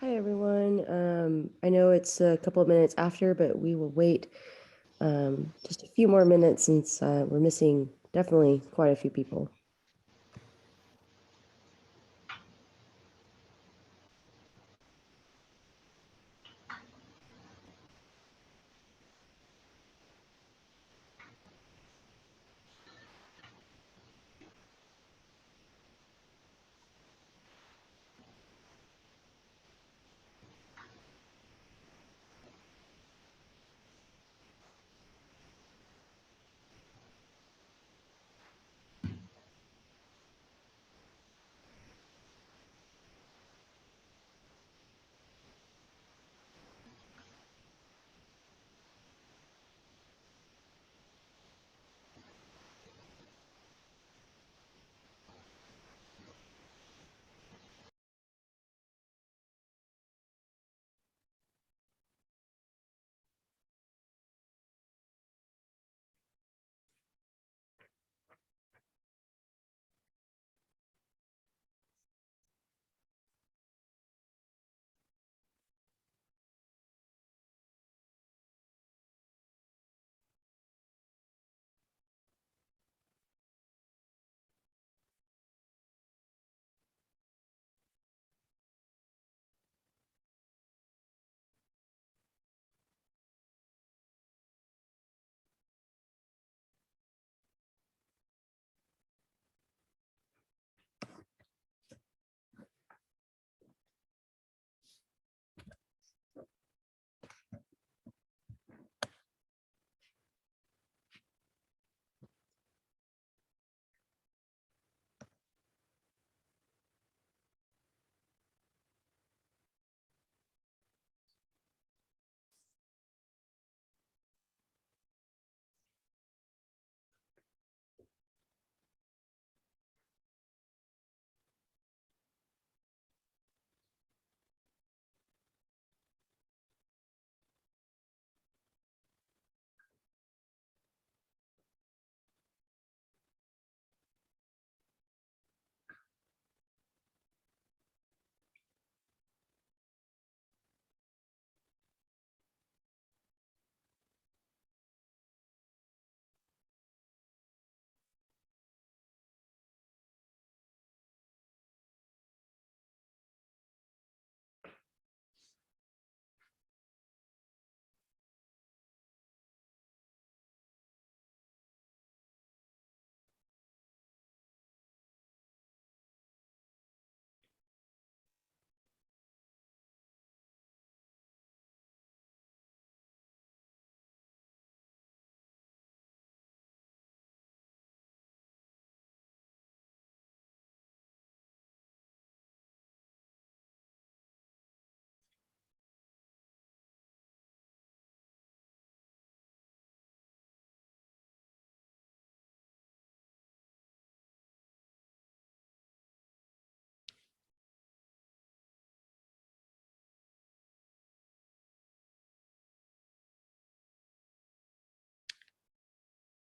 Hi, everyone. I know it's a couple of minutes after, but we will wait just a few more minutes since we're missing definitely quite a few people.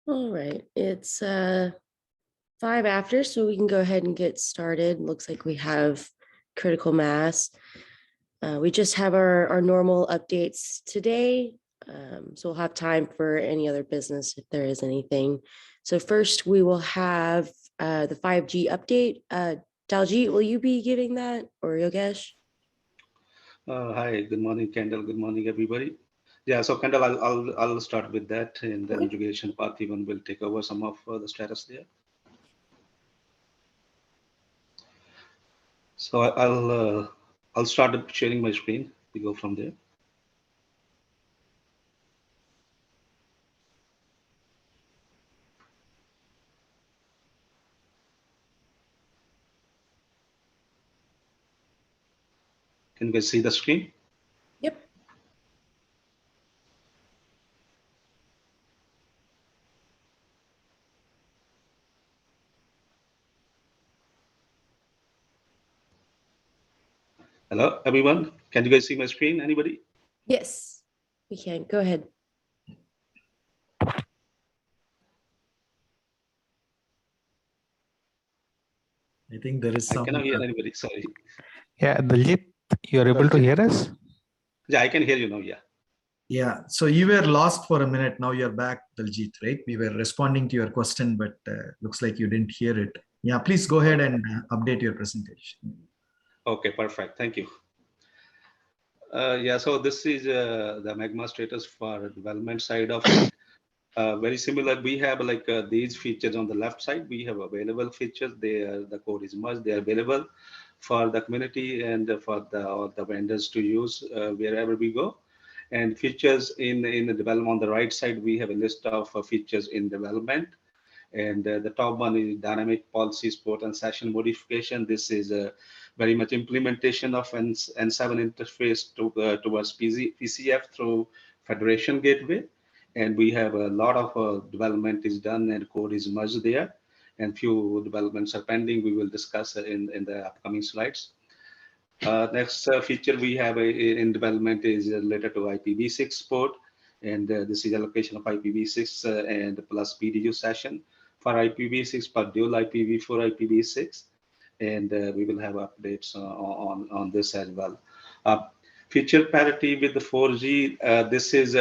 All right, it's 5 after, so we can go ahead and get started. Looks like we have critical mass. We just have our normal updates today, so we'll have time for any other business if there is anything. So first we will have the 5G update. Daljit, will you be giving that, or Yogesh? Hi, good morning, Kendall. Good morning, everybody. Yeah, so Kendall, I'll start with that, and then Okay. Education Parthivan will take over some of the status there. So I'll start sharing my screen. We go from there. Can you guys see the screen? Yep. Hello, everyone. Can you guys see my screen? Anybody? Yes, we can. Go ahead. I think there is I some. cannot hear anybody. Sorry. Yeah, Daljit, you are able to hear us? Yeah, I can hear you now. Yeah. Yeah, so you were lost for a minute. Now you're back, Daljit, right? We were responding to your question, but looks like you didn't hear it. Yeah, please go ahead and update your presentation. Okay, perfect. Thank you. Yeah, so this is the Magma status for development side of it. Very similar. We have like these features on the left side. We have available features. The code is merged. They are available for the community and for all the vendors to use wherever we go. And features in the development on the right side, we have a list of features in development. And the top one is dynamic policy support and session modification. This is very much implementation of N7 interface towards PCF through Federation Gateway. And we have a lot of development is done and code is merged there. And few developments are pending. We will discuss in the upcoming slides. Next feature we have in development is related to IPv6 support. And this is allocation of IPv6 and plus PDU session for IPv6 per dual IPv4 IPv6. And we will have updates on this as well. Feature parity with the 4G. This is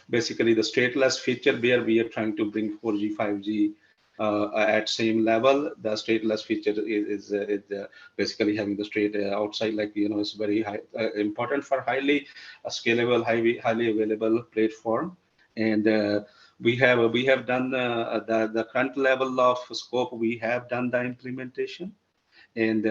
basically the stateless feature where we are trying to bring 4G, 5G at same level. The stateless feature is basically having the straight outside, like, you know, it's very high, important for highly scalable, highly available platform. And we have done the current level of scope. We have done the implementation, and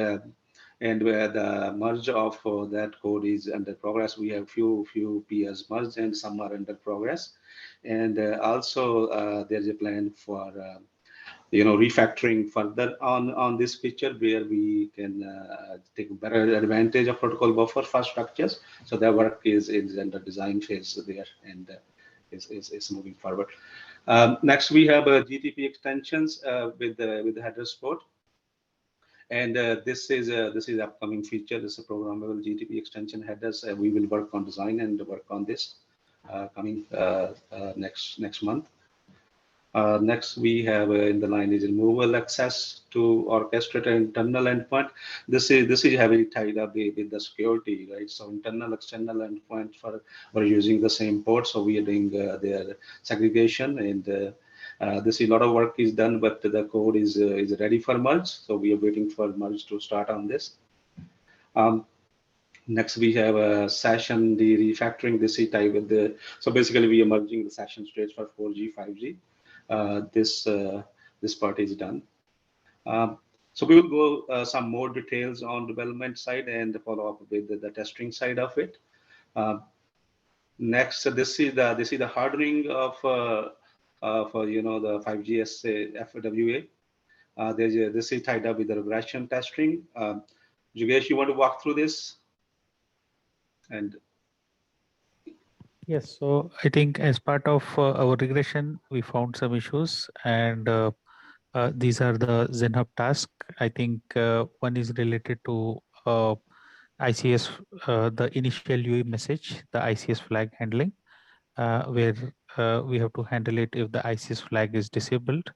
where the merge of that code is under progress. We have few peers merged and some are under progress. And also there's a plan for refactoring further on this feature, where we can take better advantage of protocol buffer for structures. So that work is in the design phase there, and is moving forward. Next, we have GTP extensions with the header support. And this is upcoming feature. This is a programmable GTP extension headers. We will work on design and work on this coming next month. Next, we have in the line is removal access to orchestrate an internal endpoint. This is heavily tied up with the security, right? So internal, external endpoint for using the same port. So we are doing their segregation, and this is a lot of work is done, but the code is ready for merge. So we are waiting for merge to start on this. Next, we have a session refactoring. This is tied with the, so basically we are merging the session states for 4G, 5G. This part is done. So we will go some more details on development side and follow up with the testing side of it. Next, this is the hardening of for the 5G SA FWA. This is tied up with the regression testing. Jugesh, you want to walk through this? And yes, so I think as part of our regression, we found some issues, and these are the ZenHub tasks. I think one is related to ICS, the initial UE message, the ICS flag handling, where we have to handle it if the ICS flag is disabled.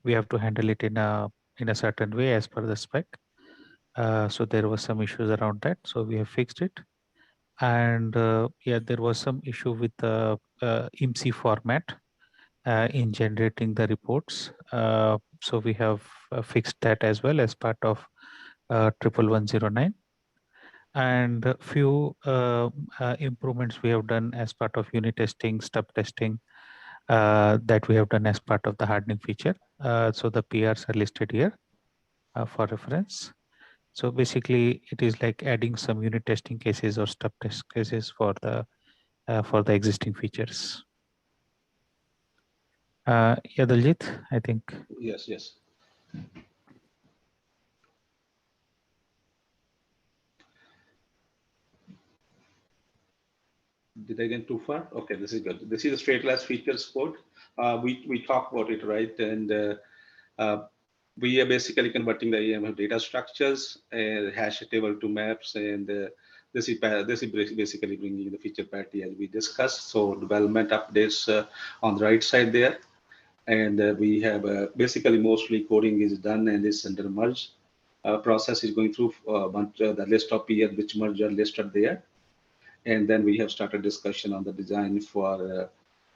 We have to handle it in a certain way as per the spec. So there was some issues around that. So we have fixed it. And yeah, there was some issue with the IMSI format in generating the reports. So we have fixed that as well as part of 11109. And a few improvements we have done as part of unit testing, stub testing, that we have done as part of the hardening feature. So the PRs are listed here for reference. So basically, it is like adding some unit testing cases or stub test cases for the existing features. Yeah, Daljit, I think. yes. Did I get too far? Okay, this is good. This is a stateless feature support. We talked about it, right? And we are basically converting the AMF data structures and hash table to maps, and this is basically bringing the feature parity as we discussed. So development updates on the right side there, and we have basically mostly coding is done and is under merge. process is going through the list of peer which merge are listed there. And then we have started discussion on the design for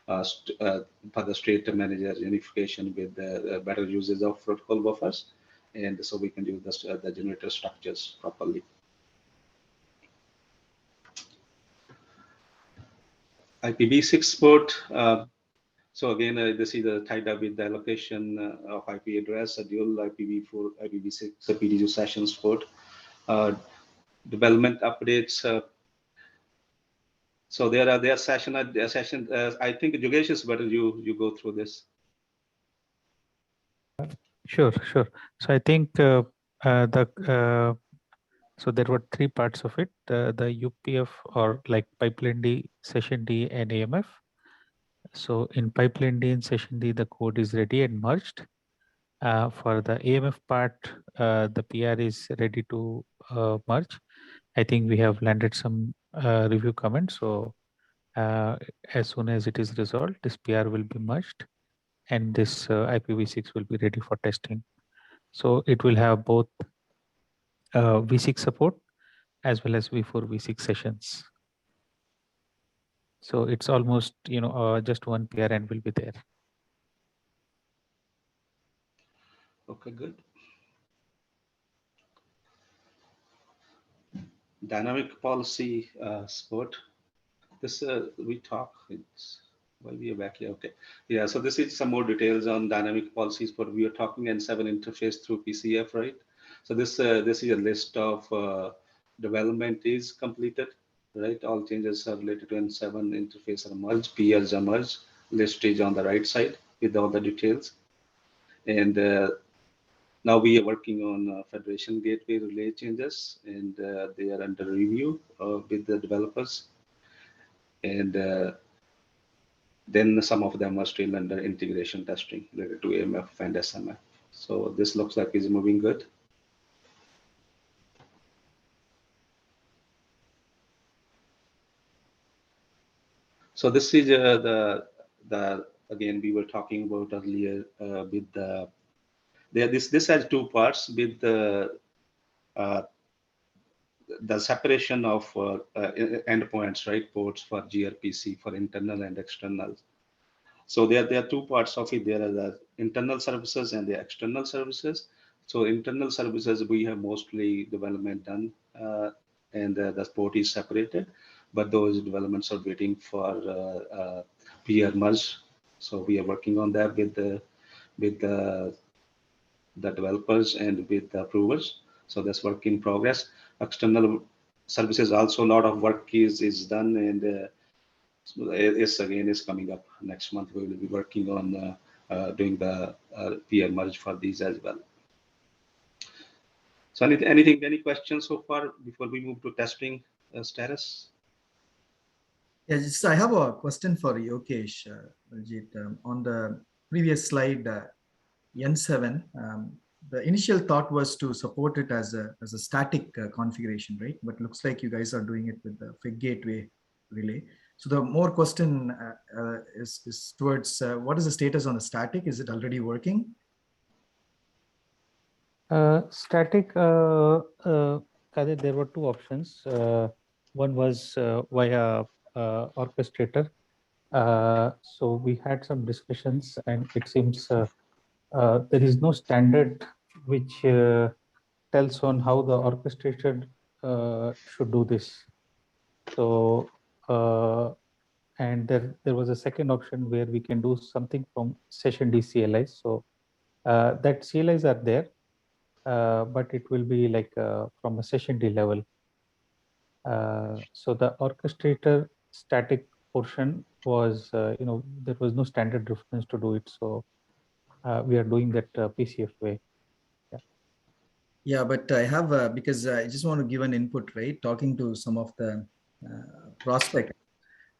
the state manager unification with the better uses of protocol buffers. And so we can use the generator structures properly. IPv6 port. So again, this is tied up with the allocation of IP address, a dual IPv4, IPv6, PDU sessions port. Development updates. So there are session. I think Yogesh is better. You go through this. Sure. So I think so there were three parts of it: the UPF, or like pipeline D, session D, and AMF. So in pipeline D and session D, the code is ready and merged. For the AMF part, the PR is ready to merge. I think we have landed some review comments. So as soon as it is resolved, this PR will be merged, and this IPv6 will be ready for testing. So it will have both V6 support as well as V4, V6 sessions. So it's almost, just one PR and will be there. Okay, good. Dynamic policy support. This we talk. It's why we are back here. Okay, yeah. So this is some more details on dynamic policies. But we are talking N7 interface through PCF, right? So this is a list of development is completed, right? All changes are related to N7 interface are merged. PRs are merged. List is on the right side with all the details, and now we are working on Federation Gateway relay changes, and they are under review with the developers. And then some of them are still under integration testing related to AMF and SMF. So this looks like it's moving good. So this is the again we were talking about earlier with the this has two parts with the separation of endpoints, right? Ports for gRPC for internal and external. So there are two parts of it. There are the internal services and the external services. So internal services, we have mostly development done and the port is separated, but those developments are waiting for peer merge. So we are working on that with the developers and with the approvers. So that's work in progress. External services also, a lot of work is done, and is coming up next month. We will be working on doing the peer merge for these as well. So any questions so far before we move to testing status? Yes, I have a question for Yogesh, Ajit. On the previous slide, N7, the initial thought was to support it as a static configuration, right? But looks like you guys are doing it with the FIG gateway relay. So the more question is towards what is the status on the static? Is it already working? Static, Kadir, there were two options. One was via orchestrator. So we had some discussions, and it seems there is no standard which tells on how the orchestrator should do this. So, and there was a second option where we can do something from session D CLIs. So that CLIs are there, but it will be like from a session D level. So the orchestrator static portion was, there was no standard reference to do it. So we are doing that PCF way. Yeah, but I have, because I just want to give an input, right? Talking to some of the prospects,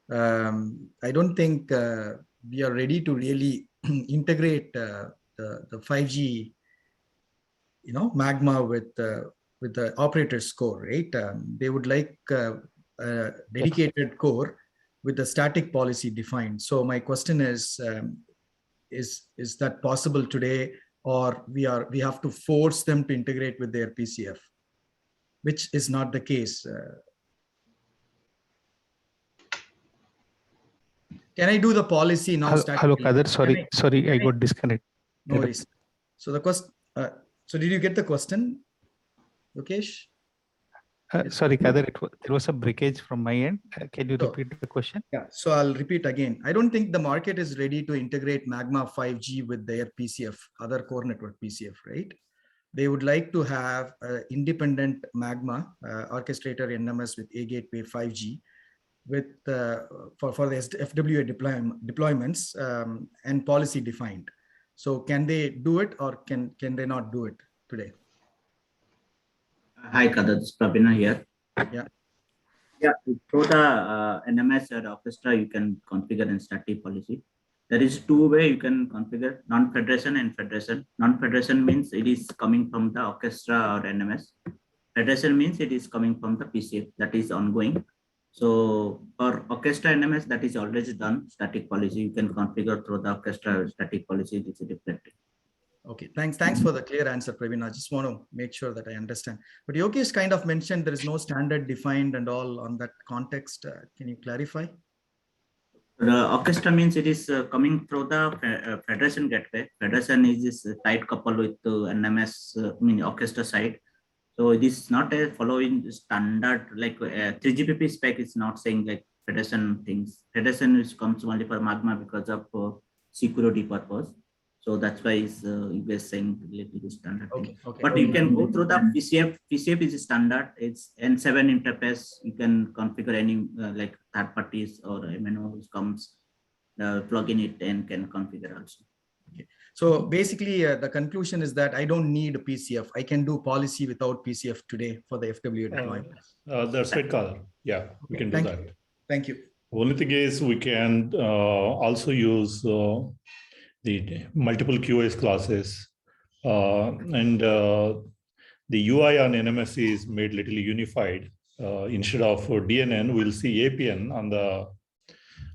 I don't think we are ready to really integrate the 5G, Magma with the operator's core, right? They would like a dedicated core with the static policy defined. So my question is that possible today, or we have to force them to integrate with their PCF, which is not the case. Can I do the policy now? Hello, Kader. Sorry, I got disconnected. No worries. So the question. So did you get the question, Lokesh? Sorry, Kader, there was a breakage from my end. Can you repeat the question? Yeah, so I'll repeat again. I don't think the market is ready to integrate Magma 5G with their PCF, other core network PCF, right? They would like to have an independent Magma orchestrator NMS with A gateway 5G with for the FWA deployments and policy defined. So can they do it, or can they not do it today? Hi, Kader, this is Prabina here. Yeah. Yeah, through the NMS or orchestra, you can configure in static policy. There is two way you can configure: non-federation and federation. Non-federation means it is coming from the orchestra or NMS. Federation means it is coming from the PCF, that is ongoing. So for orchestra NMS, that is already done, static policy. You can configure through the orchestra or static policy. It is different. Okay, thanks for the clear answer, Praveen. I just want to make sure that I understand. But Yogesh kind of mentioned there is no standard defined and all on that context. Can you clarify? The orchestra means it is coming through the federation gateway. Federation is this tight couple with NMS, orchestra side. So it is not a following standard, like 3GPP spec is not saying like federation things. Federation which comes only for Magma because of security purpose. So that's why you guys saying it is standard. Okay. But you can go through the PCF. PCF is a standard. It's N7 interface. You can configure any like third parties or MNO comes, plug in it and can configure also. Okay. So basically, the conclusion is that I don't need a PCF. I can do policy without PCF today for the FWA deployment. That's right, Kader. Yeah, we can do that. Thank you. Only thing is we can also use the multiple QoS classes, and the UI on NMS is made little unified. Instead of DNN, we'll see APN on the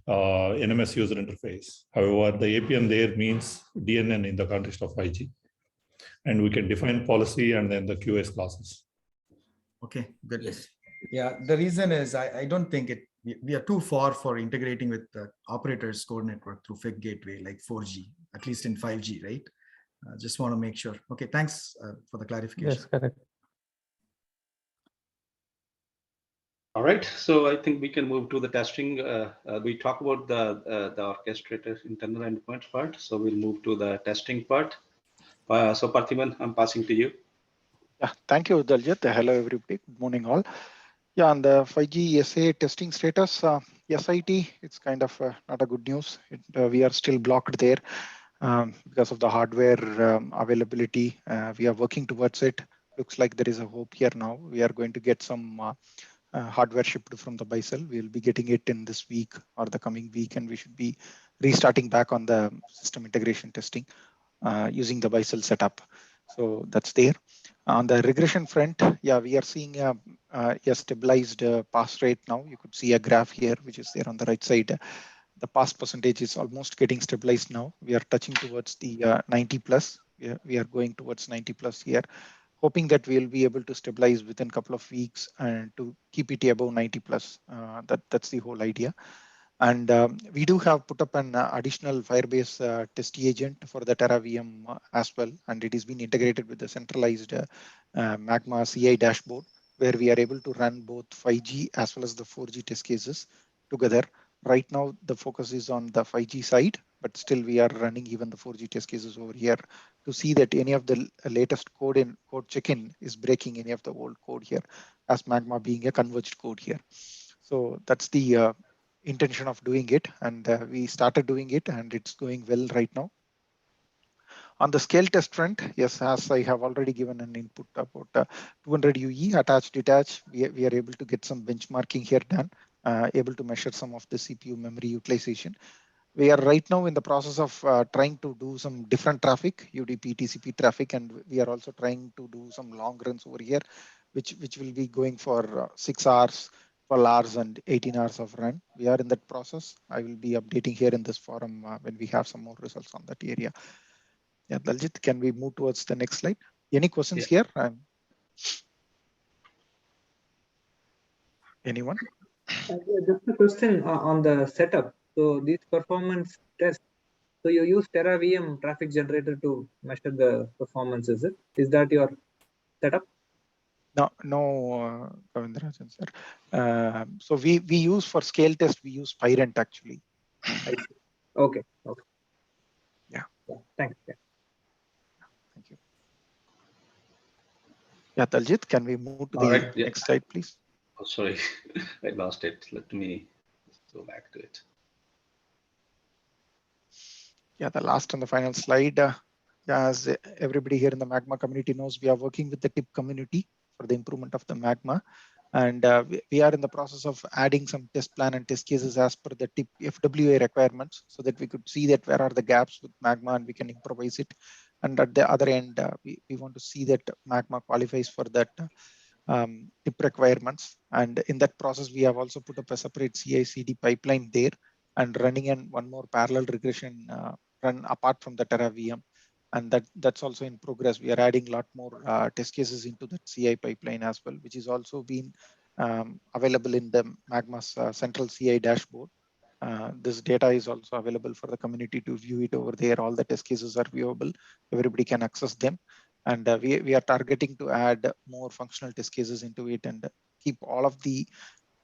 NMS user interface. However, the APN there means DNN in the context of 5G. And we can define policy and then the QoS classes. Okay, good. Yes. Yeah, the reason is I don't think we are too far for integrating with the operator's core network through FIG gateway like 4G, at least in 5G, right? Just want to make sure. Okay, thanks for the clarification. Yes, correct. All right, so I think we can move to the testing. We talk about the orchestrator internal endpoints part, so we'll move to the testing part. So Parthiban, I'm passing to you. Yeah, thank you, Daljit. Hello, everybody. Good morning, all. Yeah, on the 5G SA testing status, SIT, it's kind of not a good news. We are still blocked there because of the hardware availability. We are working towards it. Looks like there is a hope here now. We are going to get some hardware shipped from the Bicel. We'll be getting it in this week or the coming week, and we should be restarting back on the system integration testing using the Bicel setup. So that's there. On the regression front, yeah, we are seeing a stabilized pass rate now. You could see a graph here, which is there on the right side. The pass percentage is almost getting stabilized now. We are touching towards the 90 plus. We are going towards 90 plus here, hoping that we'll be able to stabilize within a couple of weeks and to keep it above 90 plus. That's the whole idea. And we do have put up an additional Firebase test agent for the Terra VM as well. And it has been integrated with the centralized Magma CI dashboard, where we are able to run both 5G as well as the 4G test cases together. Right now, the focus is on the 5G side, but still we are running even the 4G test cases over here to see that any of the latest code check-in is breaking any of the old code here, as Magma being a converged code here. So that's the intention of doing it, and we started doing it, and it's going well right now. On the scale test front, yes, as I have already given an input about 200 UE attach detach, we are able to get some benchmarking here done, able to measure some of the CPU memory utilization. We are right now in the process of trying to do some different traffic, UDP, TCP traffic, and we are also trying to do some long runs over here, which will be going for 6 hours, 12 hours and 18 hours of run. We are in that process. I will be updating here in this forum when we have some more results on that area. Yeah, Daljit, can we move towards the next slide? Any questions Yeah. here? Anyone? Just a question on the setup. So these performance tests, so you use TerraVM traffic generator to measure the performance, is it? Is that your setup? No, Ravindarajan sir. So we use for scale test, we use Pyrent actually. Okay. Yeah. Thanks. Yeah. Thank you. Yeah, Daljit, can we move to the next slide, please? Oh, sorry, I lost it. Let me go back to it. Yeah, the last and the final slide. As everybody here in the Magma community knows, we are working with the TIP community for the improvement of the Magma. And we are in the process of adding some test plan and test cases as per the TIP FWA requirements so that we could see that where are the gaps with Magma and we can improvise it. And at the other end, we want to see that Magma qualifies for that TIP requirements. And in that process, we have also put up a separate CI/CD pipeline there and running in one more parallel regression run apart from the TerraVM. And that's also in progress. We are adding a lot more test cases into that CI pipeline as well, which is also been available in the Magma's central CI dashboard. This data is also available for the community to view it over there. All the test cases are viewable. Everybody can access them. And we are targeting to add more functional test cases into it and keep all of the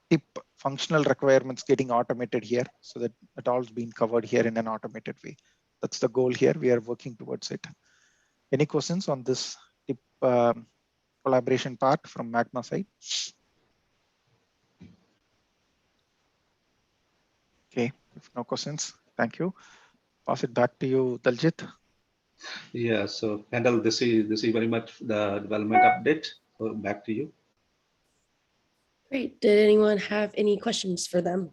TIP functional requirements getting automated here so that it all's been covered here in an automated way. That's the goal here. We are working towards it. Any questions on this TIP collaboration part from Magma side? Okay, if no questions, thank you. Pass it back to you, Daljit. Yeah, so Kendall, this is very much the development update. So back to you. Great. Did anyone have any questions for them?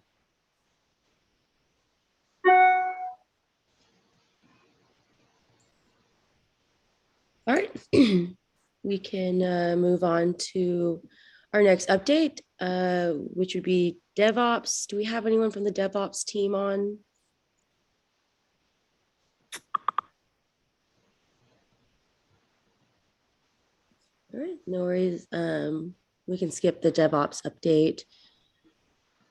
All right, we can move on to our next update, which would be DevOps. Do we have anyone from the DevOps team on? All right, no worries. We can skip the DevOps update.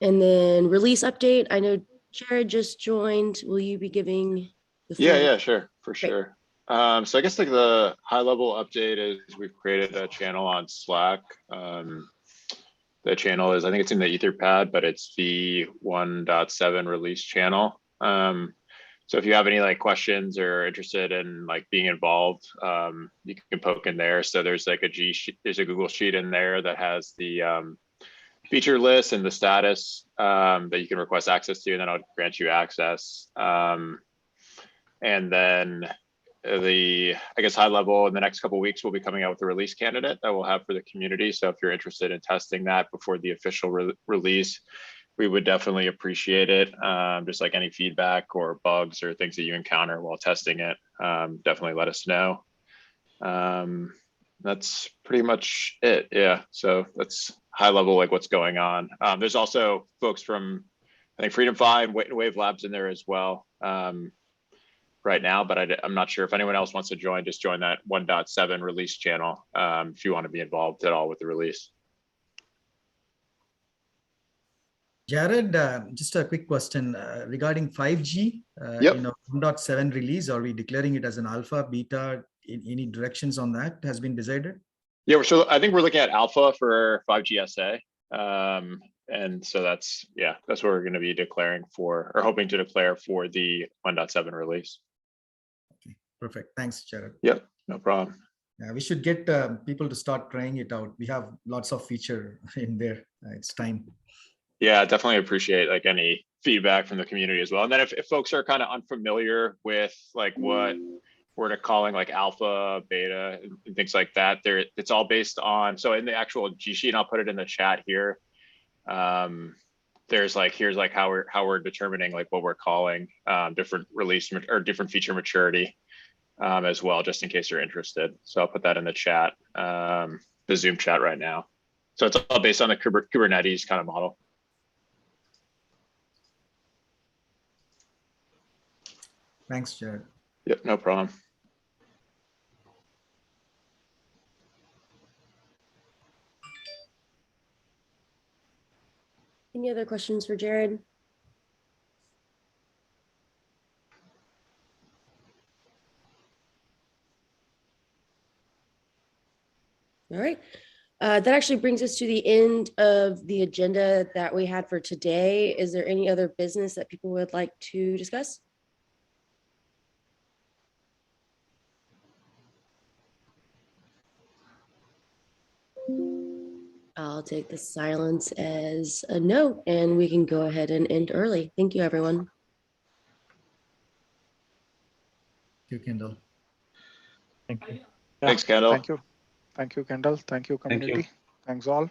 And then release update. I know Jared just joined. Will you be giving the floor? Yeah, sure, for sure. So I guess like the high level update is we've created a channel on Slack. The channel is, I think it's in the Etherpad, but it's the 1.7 release channel. So if you have any like questions or interested in like being involved, you can poke in there. So there's like there's a Google Sheet in there that has the feature list and the status that you can request access to, and then I'll grant you access. And then I guess high level in the next couple of weeks, we'll be coming out with a release candidate that we'll have for the community. So if you're interested in testing that before the official release, we would definitely appreciate it. Just like any feedback or bugs or things that you encounter while testing it, definitely let us know. That's pretty much it. Yeah, so that's high level, like what's going on. There's also folks from, I think, Freedom 5 and Wave Labs in there as well right now, but I'm not sure if anyone else wants to join, just join that 1.7 release channel if you want to be involved at all with the release. Jared, just a quick question regarding 5G. Yep. 1.7 release, are we declaring it as an alpha, beta? Any directions on that has been decided? Yeah, so I think we're looking at alpha for 5G SA. And so that's what we're going to be declaring for, or hoping to declare for the 1.7 release. Okay, perfect. Thanks, Jared. Yep, no problem. Yeah, we should get people to start trying it out. We have lots of feature in there. It's time. Yeah, definitely appreciate like any feedback from the community as well. And then if folks are kind of unfamiliar with like what we're calling like alpha, beta, and things like that, it's all based on, so in the actual G sheet, I'll put it in the chat here. There's like, here's like how we're determining like what we're calling different release or different feature maturity as well, just in case you're interested. So I'll put that in the chat, the Zoom chat right now. So it's all based on the Kubernetes kind of model. Thanks, Jared. Yep, no problem. Any other questions for Jared? All right. That actually brings us to the end of the agenda that we had for today. Is there any other business that people would like to discuss? I'll take the silence as a no, and we can go ahead and end early. Thank you, everyone. Thank you, Kendall. Thank you. Yeah, Thanks, Kendall. Thank you. Thank you, Kendall. Thank you, Thank you. community. Thanks all.